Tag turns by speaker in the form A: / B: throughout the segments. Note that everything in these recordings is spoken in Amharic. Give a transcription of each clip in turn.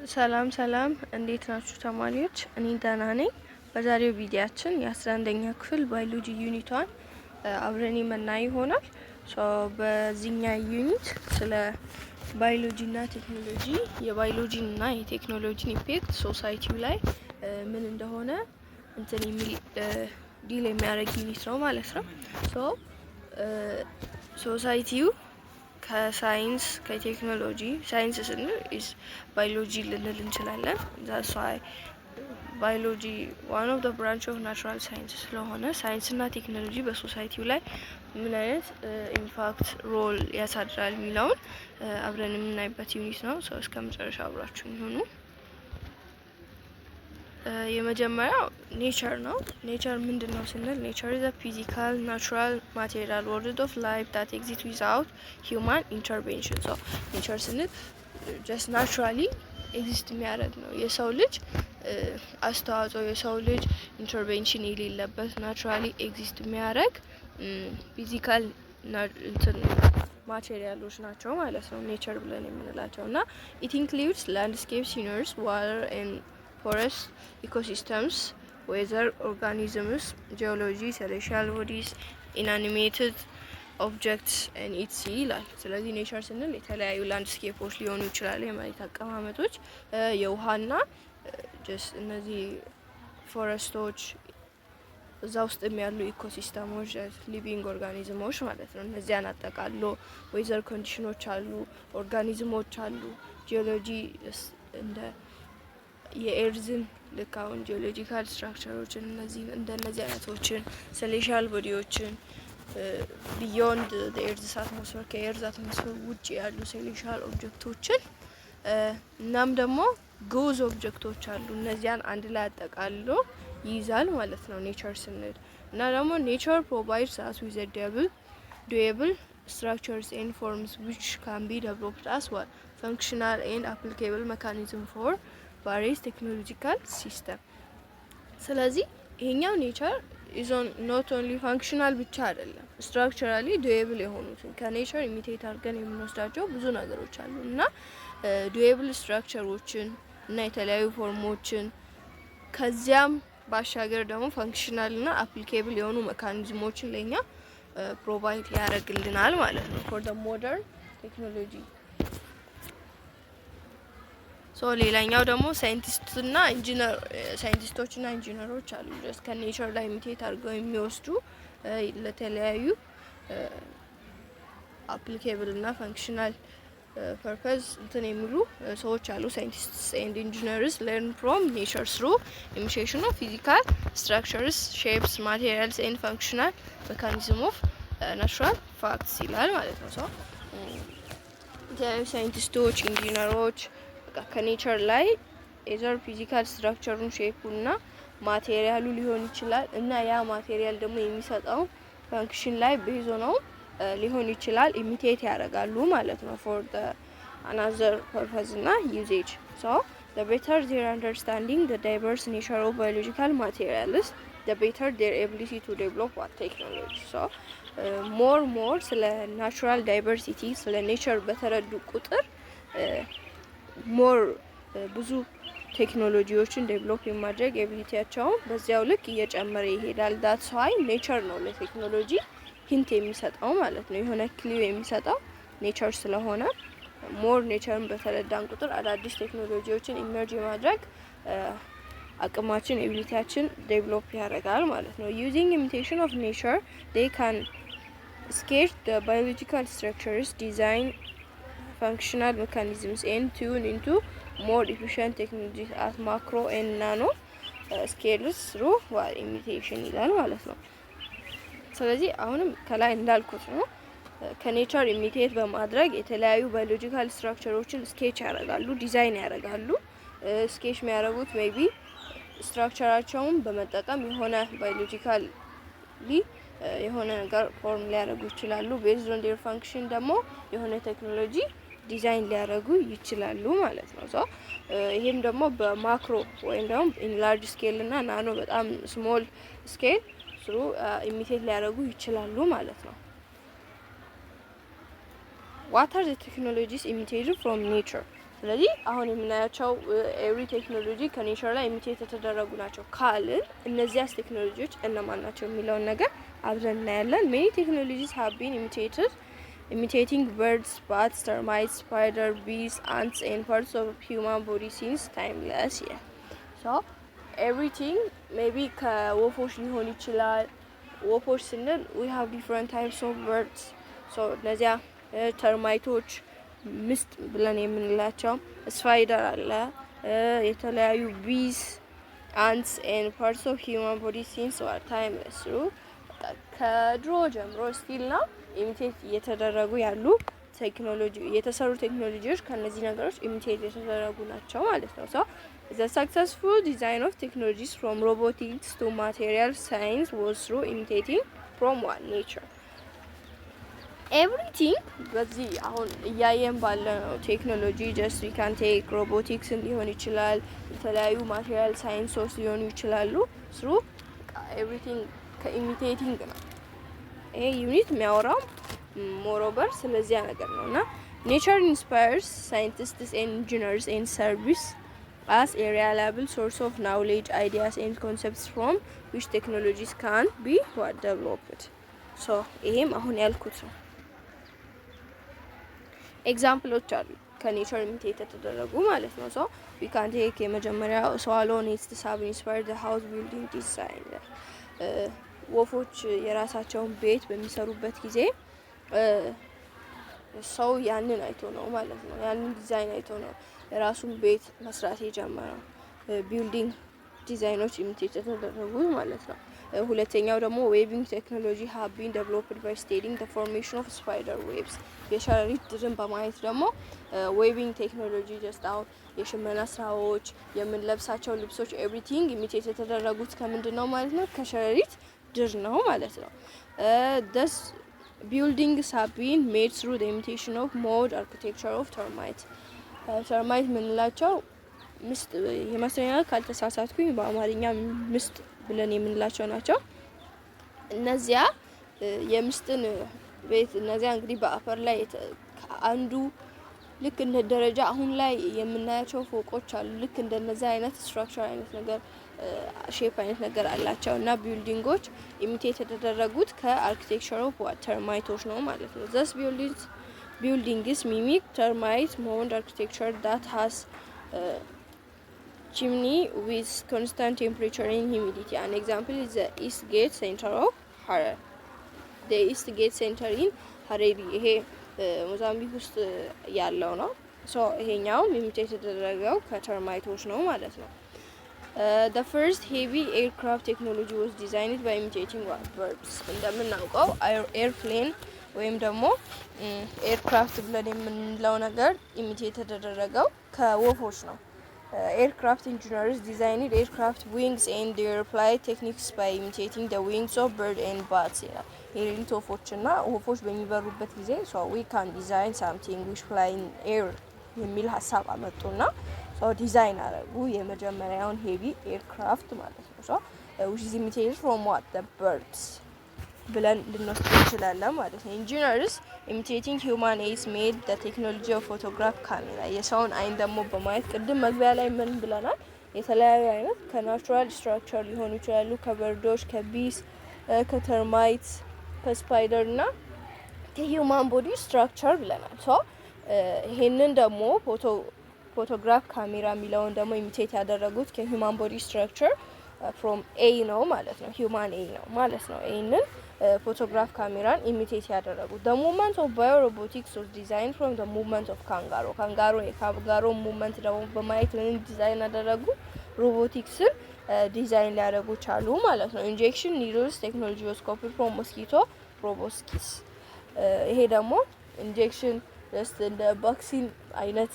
A: ሰላም ሰላም እንዴት ናችሁ ተማሪዎች? እኔ ደህና ነኝ። በዛሬው ቪዲዮአችን የ11ኛ ክፍል ባዮሎጂ ዩኒቷን አብረን የምናይ ይሆናል። በዚህኛ ዩኒት ስለ ባዮሎጂና ቴክኖሎጂ የባዮሎጂና የቴክኖሎጂን ኢፌክት ሶሳይቲው ላይ ምን እንደሆነ እንትን የሚል ዲል የሚያደርግ ዩኒት ነው ማለት ነው። ሶሳይቲው ከሳይንስ ከቴክኖሎጂ ሳይንስ ስንል ባዮሎጂ ልንል እንችላለን። ዛትስ ዋይ ባዮሎጂ ዋን ኦፍ ዘ ብራንች ኦፍ ናቹራል ሳይንስ ስለሆነ ሳይንስና ቴክኖሎጂ በሶሳይቲው ላይ ምን አይነት ኢምፓክት ሮል ያሳድራል የሚለውን አብረን የምናይበት ዩኒት ነው። እስከ መጨረሻ አብራችሁን ይሁኑ። የመጀመሪያው ኔቸር ነው። ኔቸር ምንድነው ስንል ኔቸር ኢዝ a physical natural material world of life that exists without human intervention። ኔቸር ስንል just naturally ኤግዚስት የሚያደርግ ነው። የሰው ልጅ አስተዋጽኦ የሰው ልጅ ኢንተርቬንሽን የሌለበት ናቹራሊ ኤግዚስት የሚያደርግ ፊዚካል ማቴሪያሎች ናቸው ማለት ነው ኔቸር ብለን የምንላቸው እና ኢት ኢንክሉድስ ላንድስኬፕ ሲነርስ ዋተር ኤንድ ፎረስት ኢኮሲስተምስ ዌዘር ኦርጋኒዝምስ ጂኦሎጂ ሴሌሻል ቦዲስ ኢንአኒሜትድ ኦብጀክትስ ኤንድ ኢትስ ይላል። ስለዚህ ኔቸር ስንል የተለያዩ ላንድስኬፖች ሊሆኑ ይችላሉ፣ የመሬት አቀማመጦች፣ የውሃና ጀስት እነዚህ ፎረስቶች እዛ ውስጥ ያሉ ኢኮሲስተሞች ሊቪንግ ኦርጋኒዝሞች ማለት ነው። እነዚያን አጠቃሎ ዌዘር ኮንዲሽኖች አሉ፣ ኦርጋኒዝሞች አሉ፣ ጂኦሎጂ እንደ የኤርዝን ልክ አሁን ጂኦሎጂካል ስትራክቸሮችን እንደነዚህ አይነቶችን ሴሌሻል ቦዲዎችን ቢዮንድ ዘ ኤርዝ አትሞስፌር ከኤርዝ አትሞስፌር ውጭ ያሉ ሴሌሻል ኦብጀክቶችን እናም ደግሞ ጎዝ ኦብጀክቶች አሉ። እነዚያን አንድ ላይ አጠቃሎ ይይዛል ማለት ነው ኔቸር ስንል እና ደግሞ ኔቸር ፕሮቫይድስ አስ ዊዝ ዱዌብል structures and forms which can be developed as well functional and applicable mechanism for various technological system። ስለዚህ ይሄኛው ኔቸር is not only functional ብቻ አይደለም structurally doable የሆኑትን ከኔቸር ኢሚቴት አድርገን የምንወስዳቸው ብዙ ነገሮች አሉ እና doable structureዎችን እና የተለያዩ ፎርሞችን ከዚያም ባሻገር ደግሞ ፋንክሽናል እና አፕሊኬብል የሆኑ ሜካኒዝሞችን ለኛ ፕሮቫይድ ያደርግልናል ማለት ነው for the modern technology። ሌላኛው ደግሞ ሳይንቲስቶችና ኢንጂነሮች አሉ ጀስት ከኔቸር ላይ ኢሚቴት አድርገው የሚወስዱ ለተለያዩ አፕሊኬብል እና ፋንክሽናል ፐርፐዝ እንትን የሚሉ ሰዎች አሉ። ሳይንቲስትስ ኤንድ ኢንጂነርስ ለርን ፍሮም ኔቸር ስሩ ኢሚቴሽን ኦፍ ፊዚካል ስትራክቸርስ ሼፕስ ማቴሪያልስ ኤንድ ፋንክሽናል ሜካኒዝም ኦፍ ናቹራል ፋክትስ ይላል ማለት ነው። ሳይንቲስቶች ኢንጂነሮች ከኔቸር ላይ ኤዘር ፊዚካል ስትራክቸሩን ሼፑና ማቴሪያሉ ሊሆን ይችላል እና ያ ማቴሪያል ደግሞ የሚሰጠው ፋንክሽን ላይ ቤዝ ነው ሊሆን ይችላል ኢሚቴት ያደርጋሉ ማለት ነው for the another purpose እና usage. The better their understanding the diverse nature of biological materials the better their ability to develop what technology. more ስለ ናቹራል ዳይቨርሲቲ ስለ ኔቸር በተረዱ ቁጥር ሞር ብዙ ቴክኖሎጂዎችን ዴቨሎፕ የማድረግ ኤቢሊቲያቸው በዚያው ልክ እየጨመረ ይሄዳል። that's why ኔቸር ነው ለቴክኖሎጂ ሂንት የሚሰጠው ማለት ነው። የሆነ ክሊው የሚሰጠው ኔቸር ስለሆነ ሞር ኔቸርን በተረዳን ቁጥር አዳዲስ ቴክኖሎጂዎችን ኢመርጅ የማድረግ አቅማችን ኤቢሊቲያችን ዴቨሎፕ ያደርጋል ማለት ነው። using imitation of nature they can sketch the biological structures, design functional mechanisms and tune into more efficient technologies at macro and nano scales through imitation ይላል ማለት ነው። ስለዚህ አሁንም ከላይ እንዳልኩት ነው ከኔቸር ኢሚቴት በማድረግ የተለያዩ ባዮሎጂካል ስትራክቸሮችን ስኬች ያደርጋሉ፣ ዲዛይን ያደርጋሉ። ስኬች የሚያደርጉት ሜቢ ስትራክቸራቸውን በመጠቀም የሆነ ባዮሎጂካሊ የሆነ ነገር ፎርም ሊያደርጉ ይችላሉ። ቤዝድ ኦን ዴር ፋንክሽን ደግሞ የሆነ ቴክኖሎጂ ዲዛይን ሊያደርጉ ይችላሉ ማለት ነው። ይሄም ደግሞ በማክሮ ወይም ደግሞ ኢን ላርጅ ስኬል እና ናኖ በጣም ስሞል ስኬል ስሩ ኢሚቴት ሊያደርጉ ይችላሉ ማለት ነው። what are the technologies imitated from nature? ስለዚህ አሁን የምናያቸው ኤቭሪ ቴክኖሎጂ ከኔቸር ላይ ኢሚቴት የተደረጉ ናቸው ካልን እነዚያስ ቴክኖሎጂዎች እነማን ናቸው የሚለውን ነገር አብረን እናያለን። many technologies have been imitating birds, bats, termites, spider, bees, ants and parts of human body since timeless. Yeah. So everything maybe ከወፎች ሊሆን ይችላል። ወፎች ስንል we have different types of birds. so እነዚያ ተርማይቶች ምስጥ ብለን የምንላቸው ስፓይደር አለ የተለያዩ ቢስ ants and parts of human body since our time through ከድሮ ጀምሮ ስቲል ነው ኢሚቴት እየተደረጉ ያሉ ቴክኖሎጂ የተሰሩ ቴክኖሎጂዎች ከነዚህ ነገሮች ኢሚቴት የተደረጉ ናቸው ማለት ነው። so the successful design of technologies from robotics to material science was through imitating from one nature. everything በዚህ አሁን እያየን ባለው ቴክኖሎጂ just we can take robotics ሊሆን ይችላል የተለያዩ ማቴሪያል ሳይንሶች ሊሆኑ ይችላሉ through everything ከኢሚቴቲንግ ነው። ይሄ ዩኒት የሚያወራው ሞሮቨር ስለዚያ ነገር ነውና nature inspires scientists and engineers and service as a reliable source of knowledge, ideas and concepts from which technologies can be developed. so ይሄም አሁን ያልኩት ነው። ኤግዛምፕሎች አሉ ከኔቸር ኢሚቴት የተደረጉ ማለት ነው። so we can take የመጀመሪያ swallow nests have inspired the house building design. ወፎች የራሳቸውን ቤት በሚሰሩበት ጊዜ ሰው ያንን አይቶ ነው ማለት ነው። ያንን ዲዛይን አይቶ ነው የራሱን ቤት መስራት የጀመረው። ቢልዲንግ ዲዛይኖች ኢሚቴት የተደረጉ ማለት ነው። ሁለተኛው ደግሞ ዌቪንግ ቴክኖሎጂ have been developed by studying the formation of spider webs. የሸረሪት ድርን በማየት ደግሞ ዌቪንግ ቴክኖሎጂ just አሁን የሽመና ስራዎች የምንለብሳቸው ልብሶች ኤቭሪቲንግ ኢሚቴት የተደረጉት ከምንድነው ማለት ነው? ከሸረሪት ድር ነው ማለት ነው። thus buildings have been made through the imitation of mode architecture of termite. termite ምንላቸው ምስጥ የመስሪያ ካልተሳሳትኩኝ በአማርኛ ምስጥ ብለን የምንላቸው ናቸው። እነዚያ የምስጥን ቤት እነዚያ እንግዲህ በአፈር ላይ አንዱ ልክ እንደ ደረጃ አሁን ላይ የምናያቸው ፎቆች አሉ። ልክ እንደነዛ አይነት ስትራክቸር አይነት ነገር ሼፕ አይነት ነገር አላቸው እና ቢልዲንጎች ኢሚቴት የተደረጉት ከአርኪቴክቸር ኦፍ ተርማይቶች ነው ማለት ነው። thus buildings mimic termite mound architecture that has chimney with constant temperature and humidity. An example is the East Gate Center of Harar. The East Gate Center in Harare ይሄ ሞዛምቢክ ውስጥ ያለው ነው። ሶ ይሄኛው ኢሚቴት የተደረገው ከተርማይቶች ነው ማለት ነው። the first heavy aircraft technology was designed by imitating birds. እንደምናውቀው ኤርፕሌን ወይም ደግሞ ኤርክራፍት ብለን የምንለው ነገር ኢሚቴት የተደረገው ከወፎች ነው። aircraft engineers designed aircraft wings and their flight techniques by imitating the wings of birds and bats. የሌሊት ወፎችና ወፎች በሚበሩበት ጊዜ so we can design something which fly in air የሚል ሀሳብ አመጡና so ዲዛይን አደረጉ የመጀመሪያውን ሄቪ ኤርክራፍት ማለት ነው። so which is imitated from what the birds ብለን ልንወስድ እንችላለን ማለት ነው። ኢንጂነርስ ኢሚቴቲንግ ሂውማን ኤይስ ሜድ the technology of photograph camera. የሰውን አይን ደግሞ በማየት ቅድም መግቢያ ላይ ምን ብለናል? የተለያዩ አይነት ከናቹራል ስትራክቸር ሊሆኑ ይችላሉ ከበርዶች ከቢስ ከተርማይትስ ከስፓይደር እና ከሂውማን ቦዲ ስትራክቸር ብለናል። ሶ ይሄንን ደግሞ ፎቶግራፍ ካሜራ የሚለውን ደግሞ ኢሚቴት ያደረጉት ከሂውማን ቦዲ ስትራክቸር from A ነው ማለት ነው። ሂውማን ኤ ነው ማለት ነው። ይሄንን ፎቶግራፍ ካሜራን ኢሚቴት ያደረጉት the movement of biorobotics was designed from the movement of kangaroo የካንጋሮ ሙቭመንት ደግሞ በማየት ምን ዲዛይን ያደረጉ ሮቦቲክስን ዲዛይን ሊያደርጉ ቻሉ ማለት ነው። ኢንጀክሽን ኒድልስ ቴክኖሎጂ was copied from mosquito proboscis. ይሄ ደግሞ ኢንጀክሽን just እንደ ባክሲን አይነት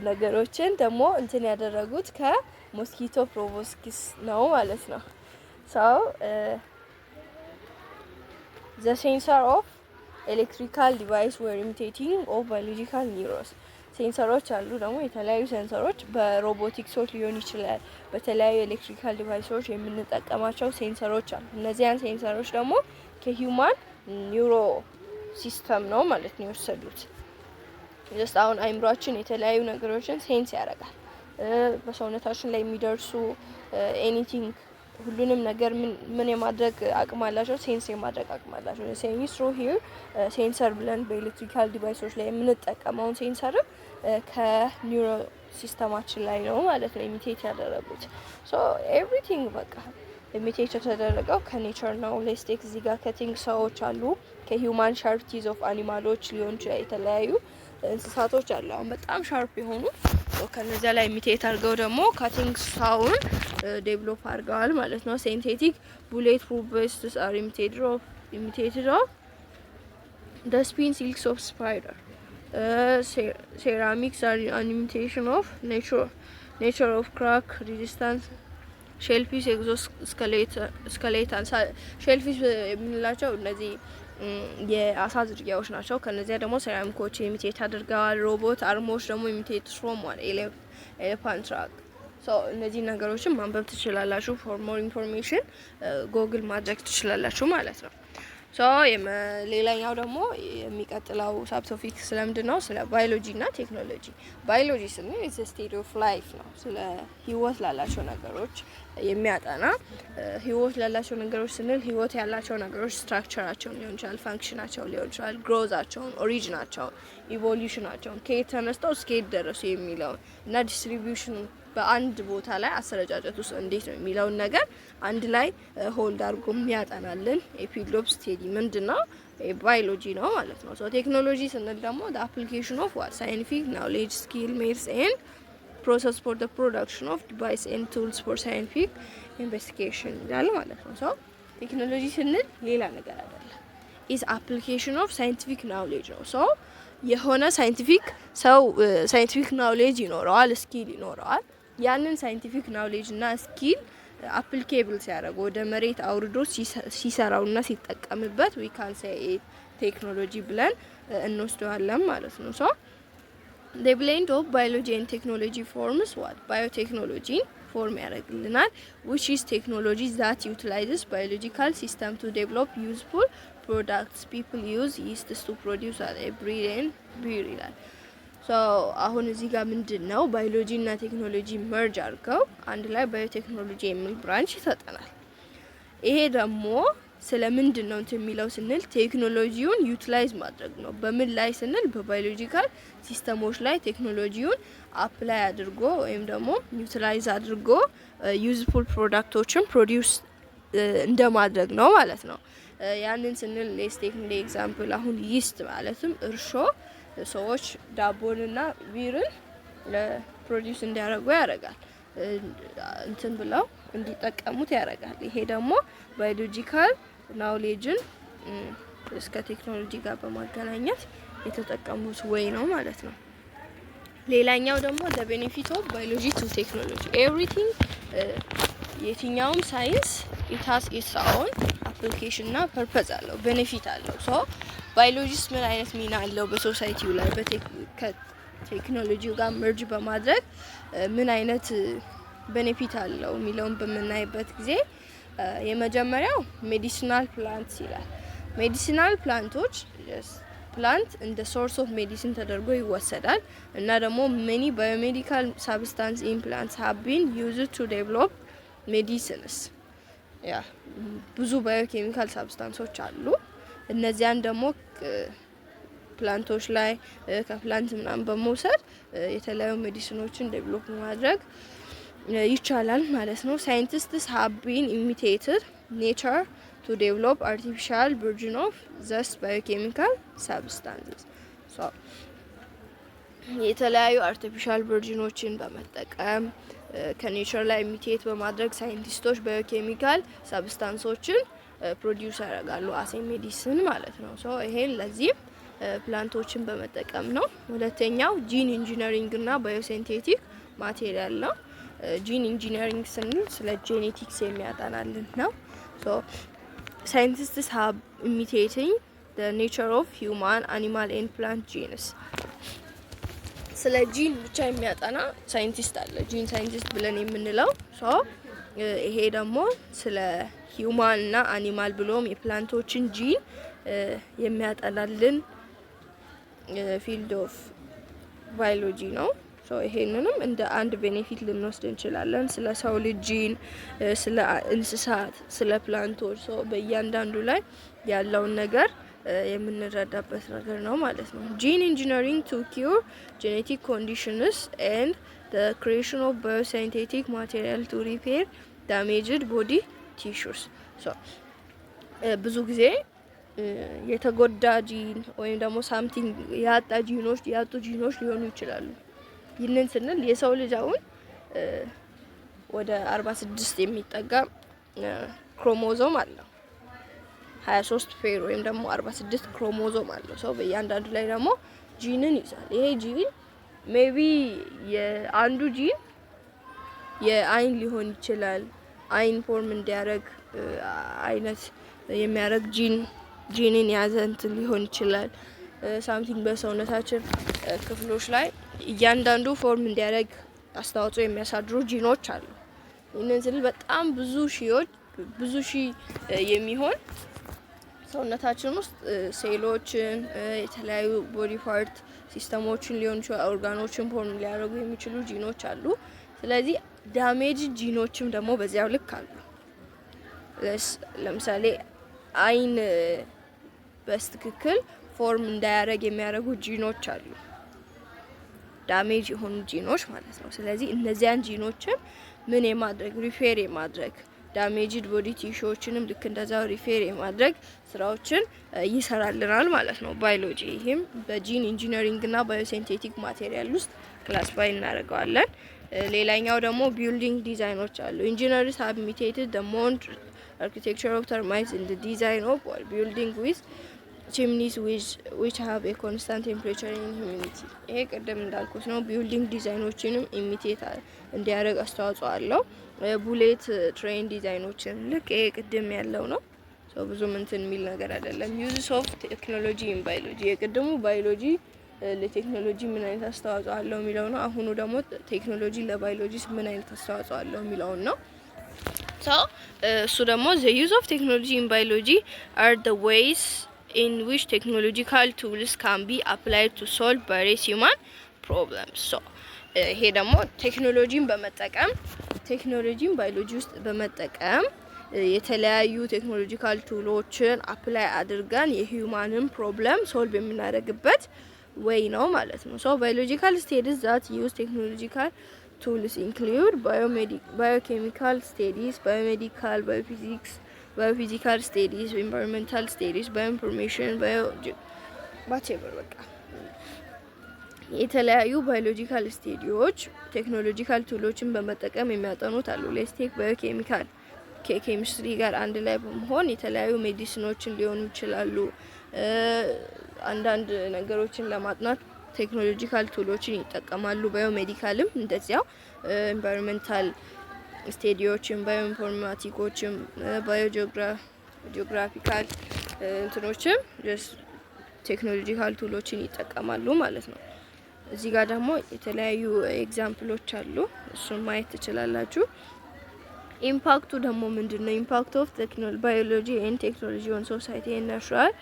A: ነገሮችን ደግሞ እንትን ያደረጉት ከሞስኪቶ ፕሮቦስኪስ ነው ማለት ነው። so the sensor of electrical device were imitating of biological neurons. ሴንሰሮች አሉ ደግሞ የተለያዩ ሴንሰሮች በሮቦቲክሶች ሊሆን ይችላል በተለያዩ ኤሌክትሪካል ዲቫይሶች የምንጠቀማቸው ሴንሰሮች አሉ። እነዚያን ሴንሰሮች ደግሞ ከሂውማን ኒውሮ ሲስተም ነው ማለት ነው የወሰዱት። ጀስት አሁን አይምሮአችን የተለያዩ ነገሮችን ሴንስ ያደርጋል። በሰውነታችን ላይ የሚደርሱ ኤኒቲንግ ሁሉንም ነገር ምን የማድረግ አቅም አላቸው፣ ሴንስ የማድረግ አቅም አላቸው። ሴንስሮ ሂር ሴንሰር ብለን በኤሌክትሪካል ዲቫይሶች ላይ የምንጠቀመውን ሴንሰር ከኒውሮ ሲስተማችን ላይ ነው ማለት ነው ኢሚቴት ያደረጉት። ሶ ኤቭሪቲንግ በቃ ኢሚቴት የተደረገው ከኔቸር ነው። ሌስቴክ እዚህ ጋር ከቲንግ ሰዎች አሉ፣ ከሂውማን ሻርፕ ቲዝ ኦፍ አኒማሎች ሊሆን ይችላል። የተለያዩ እንስሳቶች አሉ አሁን በጣም ሻርፕ የሆኑ ከነዚያ ላይ ኢሚቴት አድርገው ደግሞ ካቲንግ ሳውን ዴቨሎፕ አድርገዋል ማለት ነው። ሲንቴቲክ ቡሌት ፕሩፍ ቬስትስ አር ኢሚቴትድ ኦፍ the spin silks of spider. Ceramics are an imitation of nature of crack resistance. ሼልፊሽ ኤግዞስኬሌተን ሼልፊሽ የምንላቸው እነዚህ የአሳ ዝርያዎች ናቸው። ከነዚያ ደግሞ ሴራሚኮች ኢሚቴት አድርገዋል። ሮቦት አርሞች ደግሞ ኢሚቴት ፍሮም ኤሌፋንት ትራክ። እነዚህ ነገሮችን ማንበብ ትችላላችሁ። ፎር ሞር ኢንፎርሜሽን ጎግል ማድረግ ትችላላችሁ ማለት ነው። ሌላኛው ደግሞ የሚቀጥለው ሳብቶፒክ ስለምንድን ነው? ስለ ባዮሎጂ እና ቴክኖሎጂ። ባዮሎጂ ስንል ኢትስ ስቴዲ ኦፍ ላይፍ ነው። ስለ ህይወት ላላቸው ነገሮች የሚያጠና ህይወት ላላቸው ነገሮች ስንል ህይወት ያላቸው ነገሮች ስትራክቸራቸውን ሊሆን ይችላል፣ ፋንክሽናቸው ሊሆን ይችላል፣ ግሮዛቸውን፣ ኦሪጂናቸውን፣ ኢቮሉሽናቸውን ከየት ተነስተው እስከየት ደረሱ የሚለውን እና ዲስትሪቢዩሽኑ በአንድ ቦታ ላይ አሰረጫጨት ውስጥ እንዴት ነው የሚለውን ነገር አንድ ላይ ሆልድ አድርጎ የሚያጠናልን ኤፒሎፕ ስቴዲ ምንድነው? ባዮሎጂ ነው ማለት ነው። ቴክኖሎጂ ስንል ደግሞ the application of what scientific knowledge, skill, methods and process for the production of device and tools for scientific investigation ይላል ማለት ነው። ቴክኖሎጂ ስንል ሌላ ነገር አይደለም። is application of scientific knowledge ነው። የሆነ ሳይንቲፊክ ሰው ሳይንቲፊክ ናውሌጅ ይኖረዋል፣ ስኪል ይኖረዋል። ያንን ሳይንቲፊክ ናውሌጅ እና ስኪል አፕሊኬብል ሲያደርግ ወደ መሬት አውርዶ ሲሰራውና ሲጠቀምበት we can say ቴክኖሎጂ ብለን እንወስደዋለን ማለት ነው። the blend of biology and technology forms what biotechnology ፎርም ያደርግልናል, which is technology that utilizes biological system to develop useful products. People use yeasts to produce a bread and beer ይላል። አሁን እዚህ ጋር ምንድነው ባዮሎጂ እና ቴክኖሎጂ መርጅ አድርገው አንድ ላይ ባዮቴክኖሎጂ የሚል ብራንች ይሰጠናል። ይሄ ደግሞ ስለምንድን ነው የሚለው ስንል ቴክኖሎጂውን ዩቲላይዝ ማድረግ ነው። በምን ላይ ስንል በባዮሎጂካል ሲስተሞች ላይ ቴክኖሎጂውን አፕላይ አድርጎ ወይም ደግሞ ዩቲላይዝ አድርጎ ዩዝፉል ፕሮዳክቶችን ፕሮዲዩስ እንደማድረግ ነው ማለት ነው። ያንን ስንል ሌስ ቴክኒክ ኤግዛምፕል አሁን ይስት ማለትም እርሾ ሰዎች ዳቦንና ቢርን ለፕሮዲዩስ እንዲያደርጉ ያደርጋል፣ እንትን ብለው እንዲጠቀሙት ያደርጋል። ይሄ ደግሞ ባዮሎጂካል ናውሌጅን እስከ ቴክኖሎጂ ጋር በማገናኘት የተጠቀሙት ወይ ነው ማለት ነው። ሌላኛው ደግሞ the benefit of biology to technology everything የትኛውም ሳይንስ it has its own application እና ፐርፐዝ አለው፣ ቤኔፊት አለው። ባዮሎጂስ ምን አይነት ሚና አለው በሶሳይቲው ላይ ከቴክኖሎጂው ጋር መርጅ በማድረግ ምን አይነት ቤኔፊት አለው የሚለውን በምናይበት ጊዜ የመጀመሪያው ሜዲሲናል ፕላንትስ ይላል። ሜዲሲናል ፕላንቶች ፕላንት እንደ ሶርስ ኦፍ ሜዲሲን ተደርጎ ይወሰዳል እና ደግሞ many biomedical substance implants have been used to develop medicines ብዙ ባዮኬሚካል ሳብስታንሶች አሉ። እነዚያን ደግሞ ፕላንቶች ላይ ከፕላንት ምናምን በመውሰድ የተለያዩ ሜዲሲኖችን ዴቨሎፕ ማድረግ ይቻላል ማለት ነው። ሳይንቲስትስ have been imitated nature to develop artificial version of these biochemical substances. የተለያዩ አርቲፊሻል ቨርጂኖችን በመጠቀም ከኔቸር ላይ ኢሚቴት በማድረግ ሳይንቲስቶች ባዮኬሚካል ሳብስታንሶችን ፕሮዲዩስ ያደርጋሉ አሴ ሜዲሲን ማለት ነው። ይሄን ለዚህ ፕላንቶችን በመጠቀም ነው። ሁለተኛው ጂን ኢንጂነሪንግ እና ባዮሲንቴቲክ ማቴሪያል ነው። ጂን ኢንጂነሪንግ ስንል ስለ ጄኔቲክስ የሚያጠናልን ነው። ሳይንቲስትስ have imitating the nature of human, animal and plant genes ስለ ጂን ብቻ የሚያጠና ሳይንቲስት አለ፣ ጂን ሳይንቲስት ብለን የምንለው። ይሄ ደግሞ ስለ ሂውማን እና አኒማል ብሎም የፕላንቶችን ጂን የሚያጠናልን ፊልድ ኦፍ ባዮሎጂ ነው። ሶ ይሄንንም እንደ አንድ ቤኔፊት ልንወስድ እንችላለን። ስለ ሰው ልጅ ጂን፣ ስለ እንስሳት፣ ስለ ፕላንቶች ሶ በእያንዳንዱ ላይ ያለውን ነገር የምንረዳበት ነገር ነው ማለት ነው። ጂን ኢንጂነሪንግ ቱ ኪር ጄኔቲክ ኮንዲሽንስ ኤንድ the creation of biosynthetic material to repair damaged body tissues so ብዙ ጊዜ የተጎዳ ጂን ወይም ደግሞ ሳምቲንግ ያጡ ጂኖች ሊሆኑ ይችላሉ። ይህንን ስንል የሰው ልጅ አሁን ወደ 46 የሚጠጋ ክሮሞዞም አለው። 23 ፔር ወይም ደግሞ 46 ክሮሞዞም አለው። ሰው በእያንዳንዱ ላይ ደግሞ ጂንን ይዛል። ይሄ ጂን ሜቢ የአንዱ ጂን የአይን ሊሆን ይችላል። አይን ፎርም እንዲያደርግ አይነት የሚያደርግ ጂንን ያዘ እንትን ሊሆን ይችላል። ሳምቲንግ በሰውነታችን ክፍሎች ላይ እያንዳንዱ ፎርም እንዲያደርግ አስተዋጽኦ የሚያሳድሩ ጂኖች አሉ። ይህንን ስል በጣም ብዙ ሺህ የሚሆን ሰውነታችን ውስጥ ሴሎችን የተለያዩ ቦዲ ፓርት ሲስተሞችን ሊሆን ይችላል ኦርጋኖችን ፎርም ሊያደርጉ የሚችሉ ጂኖች አሉ። ስለዚህ ዳሜጅ ጂኖችም ደግሞ በዚያው ልክ አሉ። ለምሳሌ አይን በስትክክል ፎርም እንዳያደርግ የሚያደርጉ ጂኖች አሉ፣ ዳሜጅ የሆኑ ጂኖች ማለት ነው። ስለዚህ እነዚያን ጂኖችን ምን የማድረግ ሪፔር የማድረግ ዳሜጅድ ቦዲ ቲሹዎችንም ልክ እንደዛው ሪፔር የማድረግ ስራዎችን ይሰራልናል ማለት ነው ባዮሎጂ። ይሄም በጂን ኢንጂነሪንግ እና ባዮሲንቴቲክ ማቴሪያል ውስጥ ክላሲፋይ እናደርገዋለን። ሌላኛው ደግሞ ቢልዲንግ ዲዛይኖች አሉ። ኢንጂነርስ ሃቭ ኢሚቴትድ ዘ ሞንድ አርኪቴክቸር ኦፍ ተርማይትስ ኢን ዘ ዲዛይን ኦፍ ቢልዲንግ ዊዝ ቺምኒስ which have a constant temperature and humidity። ይሄ ቀደም እንዳልኩት ነው። ቢልዲንግ ዲዛይኖችንም ኢሚቴት እንዲያደርግ አስተዋጽኦ አለው። ቡሌት ትሬን ዲዛይኖችን ልክ ይሄ ቅድም ያለው ነው። ሶ ብዙ እንትን የሚል ነገር አይደለም። ዩዝ ኦፍ ቴክኖሎጂ ኢን ባዮሎጂ የቅድሙ ባዮሎጂ ለቴክኖሎጂ ምን አይነት አስተዋጽኦ አለው የሚለው ነው። አሁኑ ደግሞ ቴክኖሎጂ ለባዮሎጂ ምን አይነት አስተዋጽኦ አለው የሚለው ነው። ሶ እሱ ደግሞ the use of technology in biology are the ways in which technological tools can be applied to solve various human problems። so ይሄ ደግሞ ቴክኖሎጂን ባዮሎጂ ውስጥ በመጠቀም የተለያዩ ቴክኖሎጂካል ቱሎችን አፕላይ አድርገን የሂዩማንን ፕሮብለም ሶልቭ የምናደርግበት ወይ ነው ማለት ነው። ሶ ባዮሎጂካል ስቴዲስ that use technological tools include biochemical studies, biomedical, biophysical studies, environmental studies, bioinformation, whatever በቃ የተለያዩ ባዮሎጂካል ስቴዲዎች ቴክኖሎጂካል ቱሎችን በመጠቀም የሚያጠኑት አሉ። ሌስቴክ ባዮኬሚካል ከኬሚስትሪ ጋር አንድ ላይ በመሆን የተለያዩ ሜዲሲኖችን ሊሆኑ ይችላሉ። አንዳንድ ነገሮችን ለማጥናት ቴክኖሎጂካል ቱሎችን ይጠቀማሉ። ባዮሜዲካልም እንደዚያው ኤንቫይሮንመንታል ስቴዲዎችን፣ ባዮኢንፎርማቲኮችም፣ ባዮጂኦግራፊካል እንትኖችም ቴክኖሎጂካል ቱሎችን ይጠቀማሉ ማለት ነው። እዚህ ጋር ደግሞ የተለያዩ ኤግዛምፕሎች አሉ፣ እሱን ማየት ትችላላችሁ። ኢምፓክቱ ደግሞ ምንድነው? ኢምፓክት ኦፍ ባዮሎጂ ኤንድ ቴክኖሎጂ ኦን ሶሳይቲ ኤንድ ናቹራል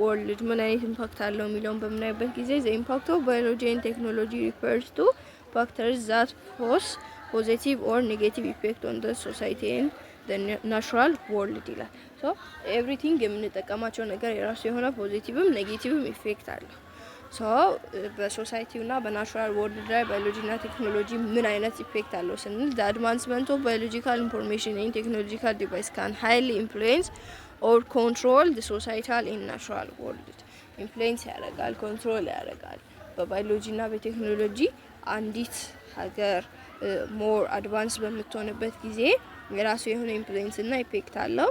A: ወርልድ ምን አይነት ኢምፓክት አለው የሚለውን በምናይበት ጊዜ ዘ ኢምፓክት ኦፍ ባዮሎጂ ኤንድ ቴክኖሎጂ ሪፈርስ ቱ ፋክተርስ ዛት ፖዝ ፖዚቲቭ ኦር ኔጌቲቭ ኢፌክት ኦን ዘ ሶሳይቲ ኤንድ ዘ ናቹራል ወርልድ ይላል። ሶ ኤቭሪቲንግ የምንጠቀማቸው ነገር የራሱ የሆነ ፖዚቲቭም ኔጌቲቭም ኢፌክት አለው። ሶ በሶሳይቲውና በናቹራል ወርልድ ላይ ባዮሎጂና ቴክኖሎጂ ምን አይነት ኢፌክት አለው ስንል ዘ አድቫንስመንት ኦፍ ባዮሎጂካል ኢንፎርሜሽን ኤንድ ቴክኖሎጂካል ዲቫይስ ካን ሃይሊ ኢንፍሉዌንስ ኦር ኮንትሮል ዘ ሶሳይታል ኤንድ ናቹራል ወርልድ። ኢንፍሉዌንስ ያደርጋል፣ ኮንትሮል ያደርጋል። በባዮሎጂና በቴክኖሎጂ አንዲት ሀገር ሞር አድቫንስ በምትሆንበት ጊዜ የራሱ የሆነ ኢንፍሉዌንስ እና ኢፌክት አለው።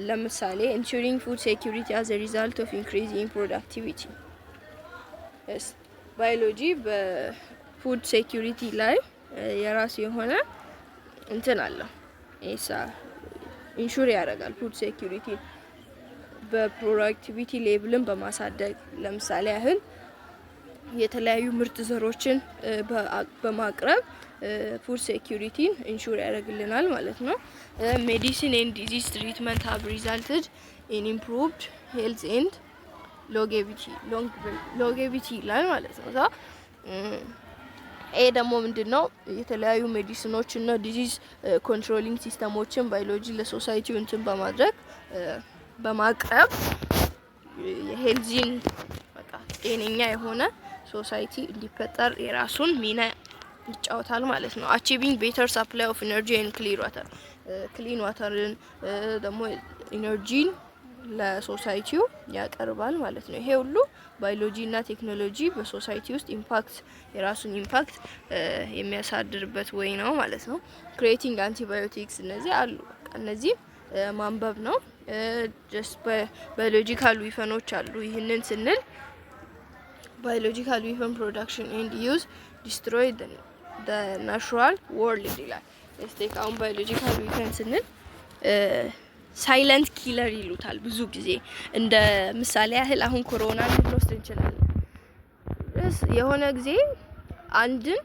A: ለምሳሌ ኢንሹሪንግ ፉድ ሴኩሪቲ አዝ አ ሪዛልት ኦፍ ኢንክሪዚንግ ፕሮዳክቲቪቲ። ባዮሎጂ በፉድ ሴኩሪቲ ላይ የራሱ የሆነ እንትን አለው። ኢንሹር ያደርጋል ፉድ ሴኩሪቲ በፕሮዳክቲቪቲ ሌቭልን በማሳደግ ለምሳሌ ያህል የተለያዩ ምርጥ ዘሮችን በማቅረብ ፉድ ሴኩሪቲን ኢንሹር ያደርግልናል ማለት ነው። ሜዲሲን ኤንድ ዲዚዝ ትሪትመንት ሃቭ ሪዛልትድ ኢን ኢምፕሩቭድ ሄልዝ ኤንድ ሎንጌቪቲ ይላል ማለት ነው። ይሄ ደግሞ ምንድነው የተለያዩ ሜዲሲኖች እና ዲዚዝ ኮንትሮሊንግ ሲስተሞችን ባዮሎጂ ለሶሳይቲው እንትን በማድረግ በማቅረብ የሄልዚን በቃ ጤነኛ የሆነ ሶሳይቲ እንዲፈጠር የራሱን ሚና ይጫወታል ማለት ነው። አቺቪንግ ቤተር ሰፕላይ ኦፍ ኢነርጂ ኤንድ ክሊን ዋተርን ደግሞ ኢነርጂን ለሶሳይቲው ያቀርባል ማለት ነው። ይሄ ሁሉ ባዮሎጂ እና ቴክኖሎጂ በሶሳይቲ ውስጥ የራሱን ኢምፓክት የሚያሳድርበት ወይ ነው ማለት ነው። ክሬቲንግ አንቲባዮቲክስ እነዚህ አሉ። እነዚህ ማንበብ ነው። ጀስት ባዮሎጂካል ዊፈኖች አሉ። ይህንን ስንል ባዮሎጂካል ዊፈን ፕሮዳክሽን ኤንድ ዩዝ ዲስትሮይ the natural world ይላል። አሁን ባዮሎጂካል ዊፈን ስንል ሳይለንት ኪለር ይሉታል ብዙ ጊዜ። እንደ ምሳሌ ያህል አሁን ኮሮናን ልንወስድ እንችላለን። የሆነ ጊዜ አንድን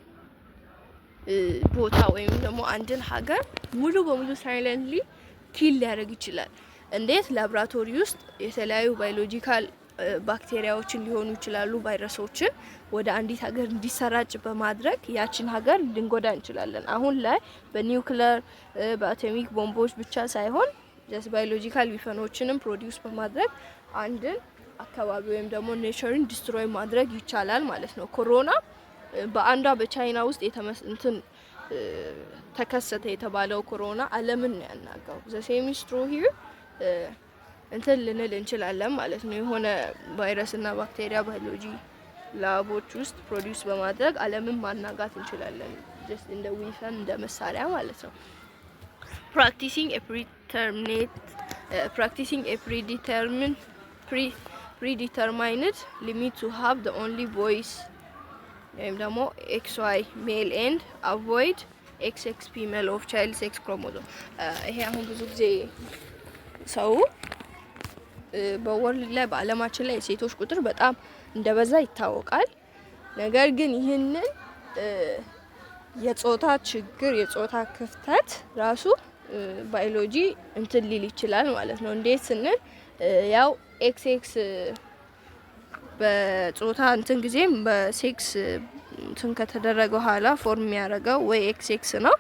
A: ቦታ ወይም ደግሞ አንድን ሀገር ሙሉ በሙሉ ሳይለንትሊ ኪል ሊያደርግ ይችላል። እንዴት? ላብራቶሪ ውስጥ የተለያዩ ባዮሎጂካል ባክቴሪያዎችን ሊሆኑ ይችላሉ፣ ቫይረሶችን ወደ አንዲት ሀገር እንዲሰራጭ በማድረግ ያችን ሀገር ልንጎዳ እንችላለን። አሁን ላይ በኒውክሌር በአቶሚክ ቦምቦች ብቻ ሳይሆን ጀስት ባዮሎጂካል ዊፈኖችንም ፕሮዲውስ በማድረግ አንድን አካባቢ ወይም ደግሞ ኔቸርን ዲስትሮይ ማድረግ ይቻላል ማለት ነው። ኮሮና በአንዷ በቻይና ውስጥ ተከሰተ የተባለው ኮሮና ዓለምን ነው ያናጋው። ዘ ሴም ኢዝ ትሩ ሂር እንትን ልንል እንችላለን ማለት ነው። የሆነ ቫይረስ እና ባክቴሪያ ባዮሎጂ ላቦች ውስጥ ፕሮዲውስ በማድረግ ዓለምን ማናጋት እንችላለን። ጀስት እንደ ዊፈን እንደ መሳሪያ ማለት ነው። practicing a predetermined limit to have the only voice ወይም ደግሞ XY male and avoid XX female of child sex chromosome። ይሄ አሁን ብዙ ጊዜ ሰው በወርልድ ላይ በአለማችን ላይ የሴቶች ቁጥር በጣም እንደበዛ ይታወቃል። ነገር ግን ይህንን የጾታ ችግር የጾታ ክፍተት ራሱ ባዮሎጂ እንትን ሊል ይችላል ማለት ነው። እንዴት ስንል ያው ኤክስ በጾታ እንትን ጊዜም በሴክስ እንትን ከተደረገ በኋላ ፎርም የሚያደርገው ወይ ኤክስ ነው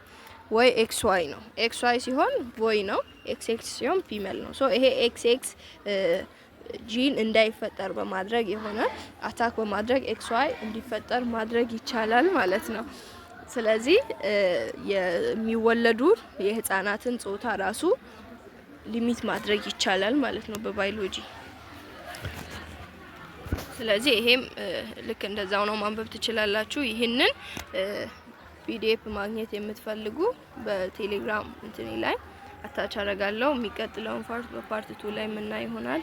A: ወይ ኤክስ ዋይ ነው። ኤክስ ዋይ ሲሆን ቦይ ነው፣ ኤክስ ሲሆን ፊሜል ነው። ሶ ይሄ ኤክስ ጂን እንዳይፈጠር በማድረግ የሆነ አታክ በማድረግ ኤክስ ዋይ እንዲፈጠር ማድረግ ይቻላል ማለት ነው። ስለዚህ የሚወለዱ የህፃናትን ጾታ ራሱ ሊሚት ማድረግ ይቻላል ማለት ነው በባዮሎጂ። ስለዚህ ይሄም ልክ እንደዛው ነው፣ ማንበብ ትችላላችሁ። ይህንን ፒዲኤፍ ማግኘት የምትፈልጉ በቴሌግራም እንትኔ ላይ አታች አረጋለሁ። የሚቀጥለውን ፓርት በፓርት 2 ላይ ምናይ ይሆናል።